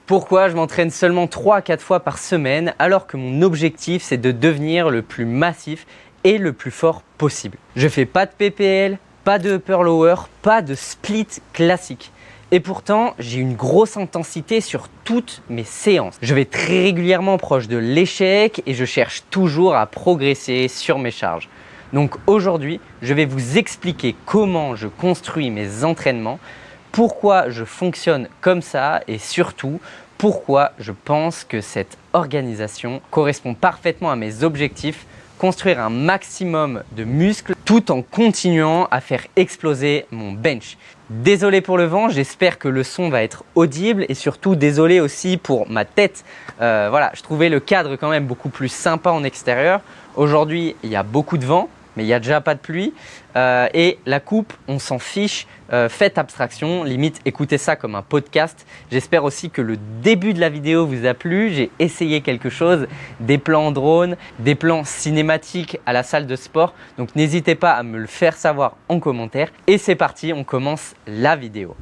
Pourquoi je m'entraîne seulement 3 à 4 fois par semaine alors que mon objectif c'est de devenir le plus massif et le plus fort possible? Je fais pas de PPL, pas de upper lower, pas de split classique. Et pourtant, j'ai une grosse intensité sur toutes mes séances. Je vais très régulièrement proche de l'échec et je cherche toujours à progresser sur mes charges. Donc aujourd'hui, je vais vous expliquer comment je construis mes entraînements, pourquoi je fonctionne comme ça et surtout pourquoi je pense que cette organisation correspond parfaitement à mes objectifs, construire un maximum de muscles tout en continuant à faire exploser mon bench. Désolé pour le vent, j'espère que le son va être audible et surtout désolé aussi pour ma tête. Voilà, je trouvais le cadre quand même beaucoup plus sympa en extérieur. Aujourd'hui, il y a beaucoup de vent, mais il n'y a déjà pas de pluie. Et la coupe, on s'en fiche. Faites abstraction, limite écoutez ça comme un podcast. J'espère aussi que le début de la vidéo vous a plu. J'ai essayé quelque chose, des plans en drone, des plans cinématiques à la salle de sport. Donc n'hésitez pas à me le faire savoir en commentaire. Et c'est parti, on commence la vidéo.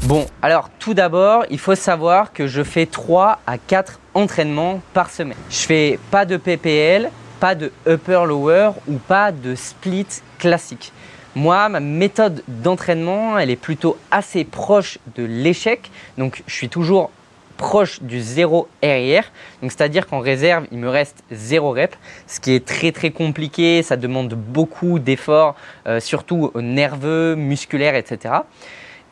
Bon, alors tout d'abord, il faut savoir que je fais 3 à 4 entraînements par semaine. Je fais pas de PPL, pas de upper lower ou pas de split classique. Moi, ma méthode d'entraînement, elle est plutôt assez proche de l'échec. Donc, je suis toujours proche du 0 RIR. Donc, c'est-à-dire qu'en réserve, il me reste 0 rep, ce qui est très compliqué. Ça demande beaucoup d'efforts, surtout nerveux, musculaires, etc.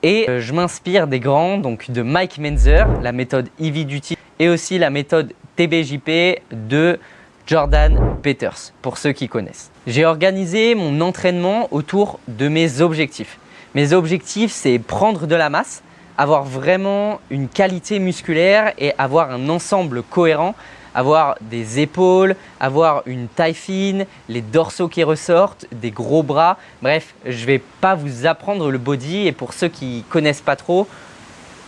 Et je m'inspire des grands, donc de Mike Mentzer, la méthode Heavy Duty et aussi la méthode TBJP de Jordan Peters, pour ceux qui connaissent. J'ai organisé mon entraînement autour de mes objectifs. Mes objectifs, c'est prendre de la masse, avoir vraiment une qualité musculaire et avoir un ensemble cohérent, avoir des épaules, avoir une taille fine, les dorsaux qui ressortent, des gros bras. Bref, je ne vais pas vous apprendre le body et pour ceux qui ne connaissent pas trop,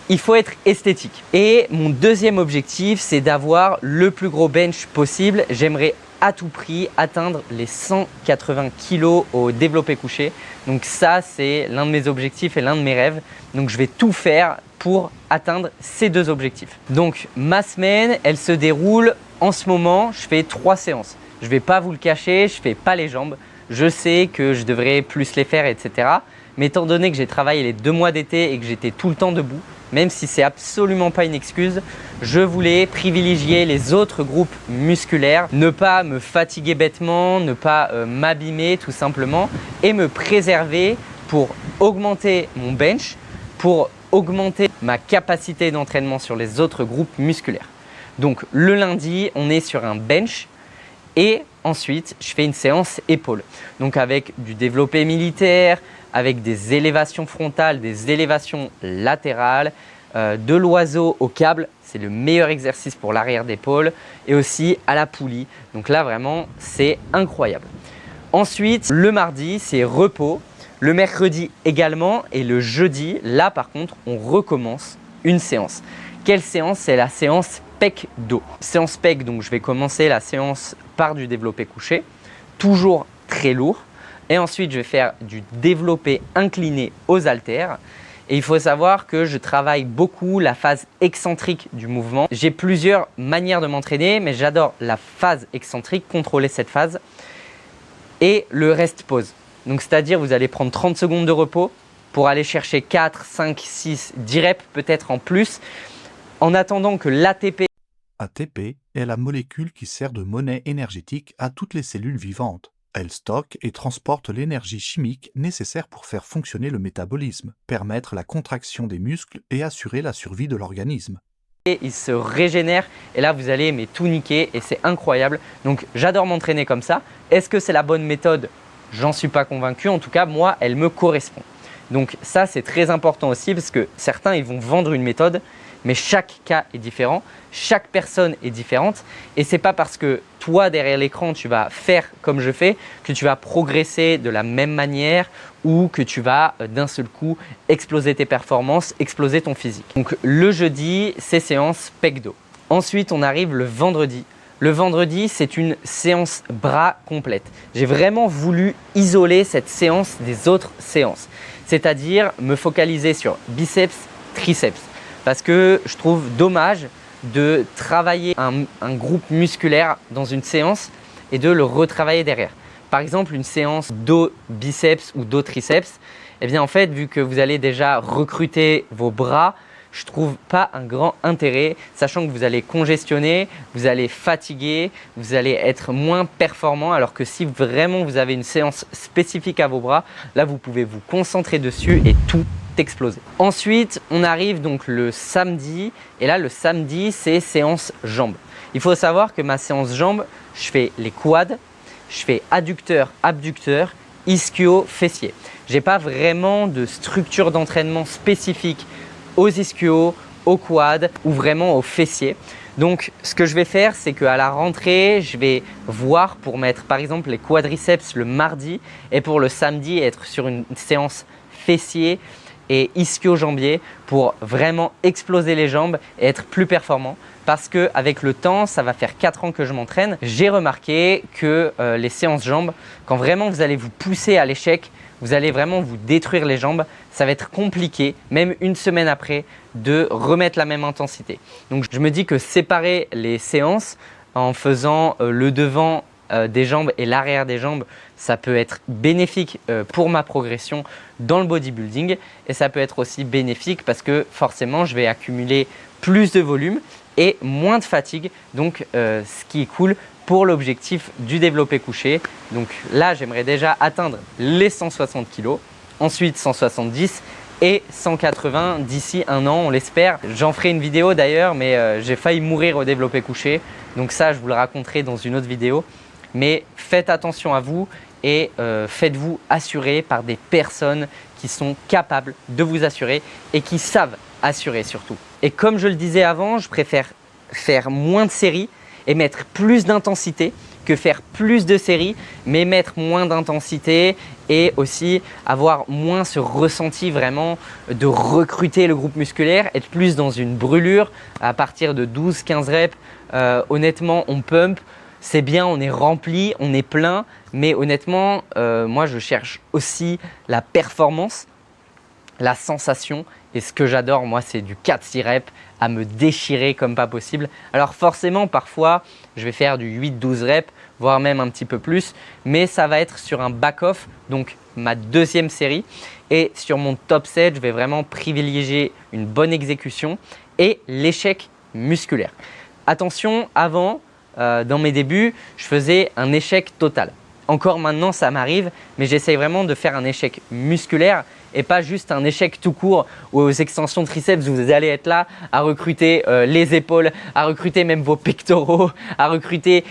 il faut être esthétique. Et mon deuxième objectif, c'est d'avoir le plus gros bench possible. J'aimerais à tout prix atteindre les 180 kg au développé couché. Donc ça, c'est l'un de mes objectifs et l'un de mes rêves. Donc je vais tout faire pour atteindre ces deux objectifs. Donc ma semaine, elle se déroule en ce moment, je fais 3 séances. Je ne vais pas vous le cacher, je ne fais pas les jambes. Je sais que je devrais plus les faire, etc. Mais étant donné que j'ai travaillé les 2 mois d'été et que j'étais tout le temps debout, même si c'est absolument pas une excuse, je voulais privilégier les autres groupes musculaires, ne pas me fatiguer bêtement, ne pas m'abîmer tout simplement et me préserver pour augmenter mon bench, pour augmenter ma capacité d'entraînement sur les autres groupes musculaires. Donc le lundi, on est sur un bench et ensuite je fais une séance épaules. Donc avec du développé militaire, avec des élévations frontales, des élévations latérales, de l'oiseau au câble, c'est le meilleur exercice pour l'arrière d'épaule et aussi à la poulie. Donc là vraiment c'est incroyable. Ensuite le mardi c'est repos, le mercredi également et le jeudi, là par contre on recommence une séance. Quelle séance? C'est la séance pec dos. Séance pec, donc je vais commencer la séance par du développé couché, toujours très lourd. Et ensuite, je vais faire du développé incliné aux haltères. Et il faut savoir que je travaille beaucoup la phase excentrique du mouvement. J'ai plusieurs manières de m'entraîner, mais j'adore la phase excentrique, contrôler cette phase. Et le rest pause. Donc, c'est-à-dire, vous allez prendre 30 secondes de repos pour aller chercher 4, 5, 6, 10 reps peut-être en plus, en attendant que l'ATP… ATP est la molécule qui sert de monnaie énergétique à toutes les cellules vivantes. Elle stocke et transporte l'énergie chimique nécessaire pour faire fonctionner le métabolisme, permettre la contraction des muscles et assurer la survie de l'organisme. Il se régénère et là vous allez mais tout niquer et c'est incroyable. Donc j'adore m'entraîner comme ça. Est-ce que c'est la bonne méthode? J'en suis pas convaincu. En tout cas, moi, elle me correspond. Donc ça, c'est très important aussi parce que certains, ils vont vendre une méthode, mais chaque cas est différent, chaque personne est différente et c'est pas parce que toi derrière l'écran tu vas faire comme je fais que tu vas progresser de la même manière ou que tu vas d'un seul coup exploser tes performances, exploser ton physique. Donc le jeudi, c'est séance pec dos. Ensuite, on arrive le vendredi. Le vendredi, c'est une séance bras complète. J'ai vraiment voulu isoler cette séance des autres séances, c'est-à-dire me focaliser sur biceps, triceps. Parce que je trouve dommage de travailler un groupe musculaire dans une séance et de le retravailler derrière. Par exemple, une séance dos biceps ou dos triceps, eh bien en fait, vu que vous allez déjà recruter vos bras, je trouve pas un grand intérêt, sachant que vous allez congestionner, vous allez fatiguer, vous allez être moins performant, alors que si vraiment vous avez une séance spécifique à vos bras, là vous pouvez vous concentrer dessus et tout exploser. Ensuite, on arrive donc le samedi et là le samedi c'est séance jambes. Il faut savoir que ma séance jambes, je fais les quads, je fais adducteur, abducteur, ischio, fessier. J'ai pas vraiment de structure d'entraînement spécifique aux ischios, aux quads ou vraiment aux fessiers. Donc ce que je vais faire, c'est qu'à la rentrée, je vais voir pour mettre par exemple les quadriceps le mardi et pour le samedi être sur une séance fessier et ischio-jambier pour vraiment exploser les jambes et être plus performant. Parce qu'avec le temps, ça va faire 4 ans que je m'entraîne, j'ai remarqué que les séances jambes, quand vraiment vous allez vous pousser à l'échec, vous allez vraiment vous détruire les jambes, ça va être compliqué, même une semaine après, de remettre la même intensité. Donc je me dis que séparer les séances en faisant le devant des jambes et l'arrière des jambes, ça peut être bénéfique pour ma progression dans le bodybuilding et ça peut être aussi bénéfique parce que forcément je vais accumuler plus de volume et moins de fatigue, donc ce qui est cool pour l'objectif du développé couché. Donc là j'aimerais déjà atteindre les 160 kg, ensuite 170 et 180 d'ici un an, on l'espère. J'en ferai une vidéo d'ailleurs, mais j'ai failli mourir au développé couché, donc ça je vous le raconterai dans une autre vidéo. Mais faites attention à vous et faites-vous assurer par des personnes qui sont capables de vous assurer et qui savent assurer surtout. Et comme je le disais avant, je préfère faire moins de séries et mettre plus d'intensité que faire plus de séries, mais mettre moins d'intensité et aussi avoir moins ce ressenti vraiment de recruter le groupe musculaire, être plus dans une brûlure à partir de 12-15 reps. Honnêtement, on pump, c'est bien, on est rempli, on est plein, mais honnêtement, moi je cherche aussi la performance, la sensation. Et ce que j'adore, moi, c'est du 4-6 reps à me déchirer comme pas possible. Alors forcément, parfois, je vais faire du 8-12 reps, voire même un petit peu plus. Mais ça va être sur un back-off, donc ma deuxième série. Et sur mon top set, je vais vraiment privilégier une bonne exécution et l'échec musculaire. Attention, avant, dans mes débuts, je faisais un échec total. Encore maintenant, ça m'arrive, mais j'essaye vraiment de faire un échec musculaire et pas juste un échec tout court où aux extensions de triceps, vous allez être là à recruter les épaules, à recruter même vos pectoraux, à recruter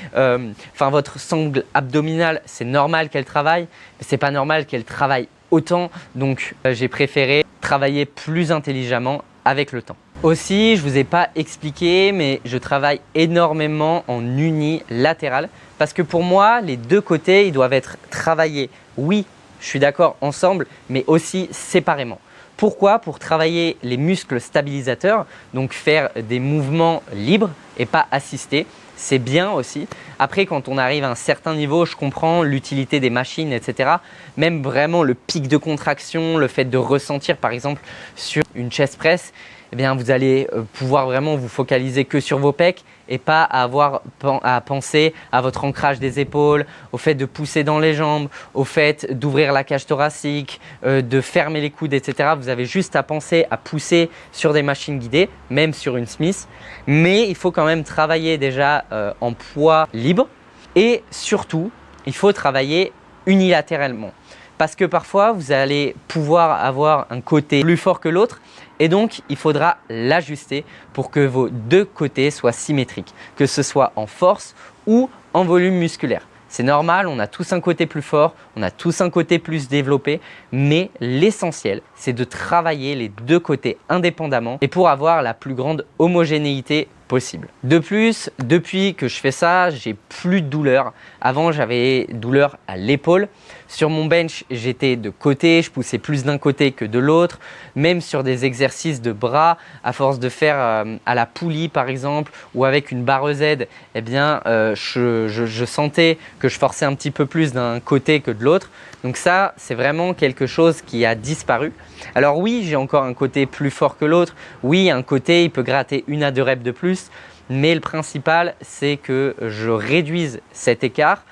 votre sangle abdominale. C'est normal qu'elle travaille, mais c'est pas normal qu'elle travaille autant. Donc, j'ai préféré travailler plus intelligemment avec le temps. Aussi, je ne vous ai pas expliqué, mais je travaille énormément en unilatéral parce que pour moi, les deux côtés, ils doivent être travaillés. Oui, je suis d'accord ensemble, mais aussi séparément. Pourquoi? Pour travailler les muscles stabilisateurs, donc faire des mouvements libres et pas assistés. C'est bien aussi. Après, quand on arrive à un certain niveau, je comprends l'utilité des machines, etc. Même vraiment le pic de contraction, le fait de ressentir par exemple sur une chest press, eh bien, vous allez pouvoir vraiment vous focaliser que sur vos pecs et pas avoir à penser à votre ancrage des épaules, au fait de pousser dans les jambes, au fait d'ouvrir la cage thoracique, de fermer les coudes, etc. Vous avez juste à penser à pousser sur des machines guidées, même sur une Smith. Mais il faut quand même travailler déjà en poids libre et surtout, il faut travailler unilatéralement. Parce que parfois, vous allez pouvoir avoir un côté plus fort que l'autre et donc, il faudra l'ajuster pour que vos deux côtés soient symétriques, que ce soit en force ou en volume musculaire. C'est normal, on a tous un côté plus fort, on a tous un côté plus développé, mais l'essentiel, c'est de travailler les deux côtés indépendamment et pour avoir la plus grande homogénéité possible. De plus, depuis que je fais ça, j'ai plus de douleur. Avant, j'avais douleur à l'épaule. Sur mon bench, j'étais de côté, je poussais plus d'un côté que de l'autre. Même sur des exercices de bras, à force de faire à la poulie par exemple, ou avec une barre Z, eh bien, je sentais que je forçais un petit peu plus d'un côté que de l'autre. Donc ça, c'est vraiment quelque chose qui a disparu. Alors oui, j'ai encore un côté plus fort que l'autre. Oui, un côté, il peut gratter 1 à 2 reps de plus. Mais le principal, c'est que je réduise cet écart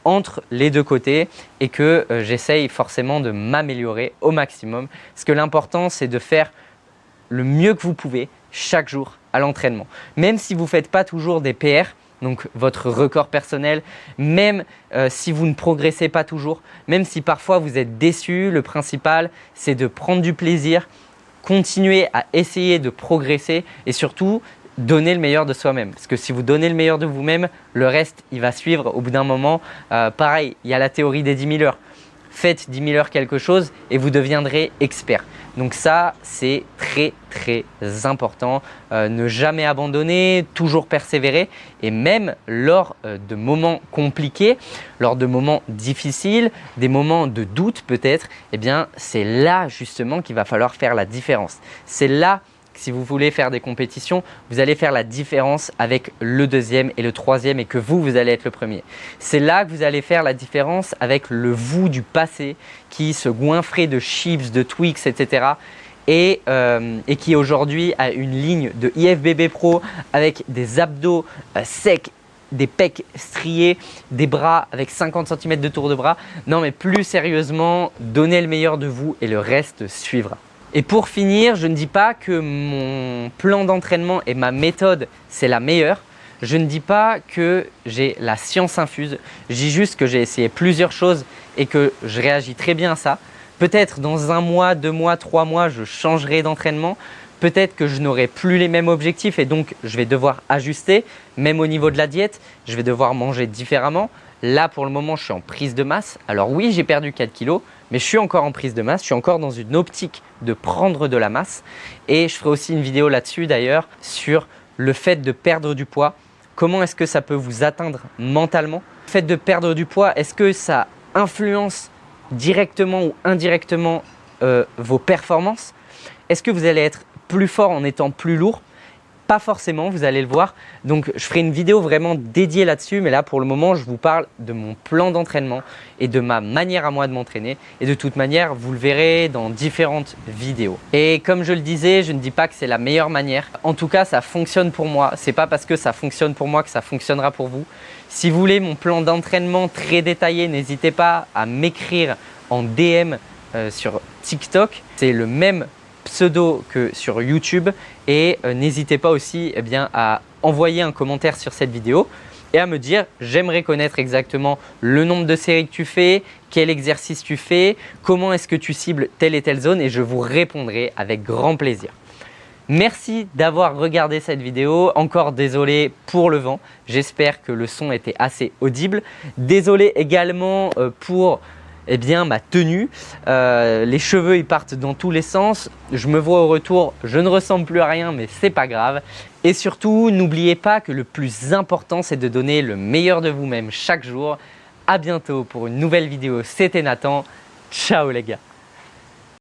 entre les deux côtés et que j'essaye forcément de m'améliorer au maximum. Parce que l'important, c'est de faire le mieux que vous pouvez chaque jour à l'entraînement. Même si vous ne faites pas toujours des PR, donc votre record personnel, même si vous ne progressez pas toujours, même si parfois vous êtes déçu, le principal, c'est de prendre du plaisir, continuer à essayer de progresser et surtout donner le meilleur de soi-même. Parce que si vous donnez le meilleur de vous-même, le reste, il va suivre au bout d'un moment. Pareil, il y a la théorie des 10 000 heures. Faites 10 000 heures quelque chose et vous deviendrez expert. Donc ça, c'est très très important. Ne jamais abandonner, toujours persévérer et même lors de moments compliqués, lors de moments difficiles, des moments de doute peut-être, eh bien c'est là justement qu'il va falloir faire la différence. C'est là, si vous voulez faire des compétitions, vous allez faire la différence avec le deuxième et le troisième et que vous allez être le premier. C'est là que vous allez faire la différence avec le vous du passé qui se goinfrait de chips, de Twix, etc. Et qui aujourd'hui a une ligne de IFBB Pro avec des abdos secs, des pecs striés, des bras avec 50 cm de tour de bras. Non mais plus sérieusement, donnez le meilleur de vous et le reste suivra. Et pour finir, je ne dis pas que mon plan d'entraînement et ma méthode, c'est la meilleure. Je ne dis pas que j'ai la science infuse. Je dis juste que j'ai essayé plusieurs choses et que je réagis très bien à ça. Peut-être dans 1 mois, 2 mois, 3 mois, je changerai d'entraînement. Peut-être que je n'aurai plus les mêmes objectifs et donc je vais devoir ajuster. Même au niveau de la diète, je vais devoir manger différemment. Là, pour le moment, je suis en prise de masse. Alors oui, j'ai perdu 4 kilos, mais je suis encore en prise de masse. Je suis encore dans une optique de prendre de la masse. Et je ferai aussi une vidéo là-dessus d'ailleurs sur le fait de perdre du poids. comment est-ce que ça peut vous atteindre mentalement. Le fait de perdre du poids, est-ce que ça influence directement ou indirectement vos performances? Est-ce que vous allez être plus fort en étant plus lourd? Pas forcément, vous allez le voir. Donc, je ferai une vidéo vraiment dédiée là-dessus. Mais là, pour le moment, je vous parle de mon plan d'entraînement et de ma manière à moi de m'entraîner. Et de toute manière, vous le verrez dans différentes vidéos. Et comme je le disais, je ne dis pas que c'est la meilleure manière. En tout cas, ça fonctionne pour moi. C'est pas parce que ça fonctionne pour moi que ça fonctionnera pour vous. Si vous voulez mon plan d'entraînement très détaillé, n'hésitez pas à m'écrire en DM sur TikTok. C'est le même pseudo que sur YouTube et n'hésitez pas aussi à envoyer un commentaire sur cette vidéo et à me dire j'aimerais connaître exactement le nombre de séries que tu fais, quel exercice tu fais, comment est-ce que tu cibles telle et telle zone et je vous répondrai avec grand plaisir. Merci d'avoir regardé cette vidéo. Encore désolé pour le vent, j'espère que le son était assez audible. Désolé également pour ma tenue, les cheveux ils partent dans tous les sens, je me vois au retour, je ne ressemble plus à rien mais c'est pas grave. Et surtout, n'oubliez pas que le plus important c'est de donner le meilleur de vous-même chaque jour. À bientôt pour une nouvelle vidéo, c'était Nathan, ciao les gars.